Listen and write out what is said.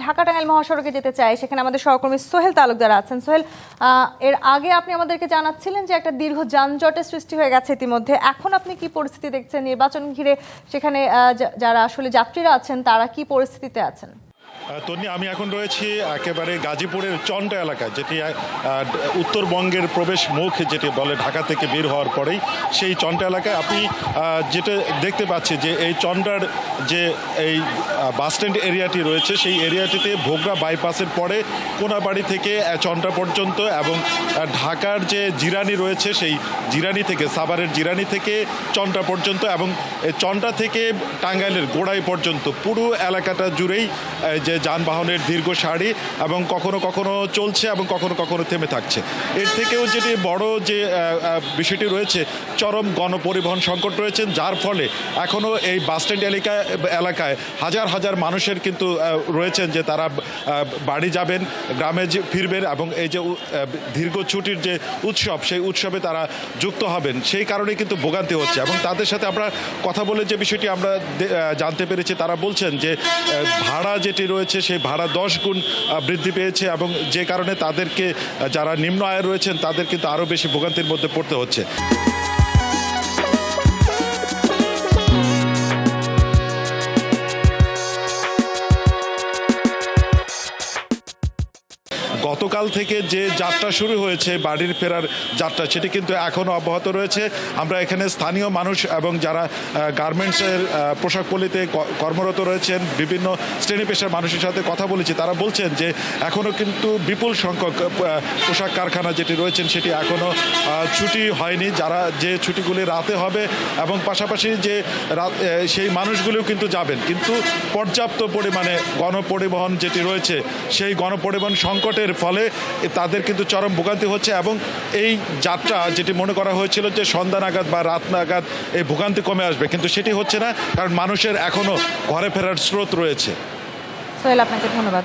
ঢাকা টাঙ্গাইল মহাসড়কে যেতে চায়, সেখানে আমাদের সহকর্মী সোহেল তালুকদার আছেন। সোহেল, এর আগে আপনি আমাদেরকে জানাচ্ছিলেন যে একটা দীর্ঘ যানজটের সৃষ্টি হয়ে গেছে ইতিমধ্যে। এখন আপনি কি পরিস্থিতি দেখছেন নির্বাচন ঘিরে? সেখানে যারা আসলে যাত্রীরা আছেন তারা কি পরিস্থিতিতে আছেন? তন্নি, আমি এখন রয়েছি একেবারে গাজীপুরের চন্টা এলাকায়, যেটি উত্তরবঙ্গের প্রবেশ মুখ যেটি বলে ঢাকা থেকে বের হওয়ার পরেই সেই চন্টা এলাকায় আপনি যেটা দেখতে পাচ্ছি যে এই চন্টার যে এই বাসস্ট্যান্ড এরিয়াটি রয়েছে, সেই এরিয়াটিতে ভোগড়া বাইপাসের পরে কোনাবাড়ি থেকে চন্টা পর্যন্ত এবং ঢাকার যে জিরানি রয়েছে সেই জিরানি থেকে সাভারের জিরানি থেকে চন্টা পর্যন্ত এবং চন্টা থেকে টাঙ্গাইলের গোড়াই পর্যন্ত পুরো এলাকাটা জুড়েই যে যানবাহনের দীর্ঘ সারি এবং কখনো কখনো চলছে এবং কখনো কখনো থেমে থাকছে। এর থেকেও যেটি বড় যে বিষয়টি রয়েছে, চরম গণপরিবহন সংকট রয়েছেন, যার ফলে এখনও এই বাসস্ট্যান্ড এলাকায় হাজার হাজার মানুষের কিন্তু রয়েছেন যে তারা বাড়ি যাবেন, গ্রামে ফিরবেন এবং এই যে দীর্ঘ ছুটির যে উৎসব, সেই উৎসবে তারা যুক্ত হবেন। সেই কারণেই কিন্তু ভোগান্তি হচ্ছে এবং তাদের সাথে আমরা কথা বলে যে বিষয়টি আমরা জানতে পেরেছি, তারা বলছেন যে ভাড়া যেটি রয়েছে সেই ভাড়া 10 গুণ বৃদ্ধি পেয়েছে এবং যে কারণে তাদেরকে, যারা নিম্ন আয়ের রয়েছেন, তাদের কিন্তু আরও বেশি ভোগান্তির মধ্যে পড়তে হচ্ছে। গতকাল থেকে যে যাত্রা শুরু হয়েছে, বাড়ির ফেরার যাত্রা, সেটি কিন্তু এখনও অব্যাহত রয়েছে। আমরা এখানে স্থানীয় মানুষ এবং যারা গার্মেন্টসের পোশাক পল্লীতে কর্মরত রয়েছেন, বিভিন্ন শ্রেণী পেশার মানুষের সাথে কথা বলেছি। তারা বলছেন যে এখনও কিন্তু বিপুল সংখ্যক পোশাক কারখানা যেটি রয়েছেন সেটি এখনও ছুটি হয়নি, যারা যে ছুটিগুলি রাতে হবে এবং পাশাপাশি যে সেই মানুষগুলিও কিন্তু যাবেন, কিন্তু পর্যাপ্ত পরিমাণে গণপরিবহন যেটি রয়েছে সেই গণপরিবহন সংকটের ফলে তাদের কিন্তু চরম ভোগান্তি হচ্ছে এবং এই যাত্রা যেটি মনে করা হয়েছিল যে সন্ধ্যা নাগাদ বা রাত নাগাদ এই ভোগান্তি কমে আসবে, কিন্তু সেটি হচ্ছে না, কারণ মানুষের এখনো ঘরে ফেরার স্রোত রয়েছে। সোহেল, আপনাকে ধন্যবাদ।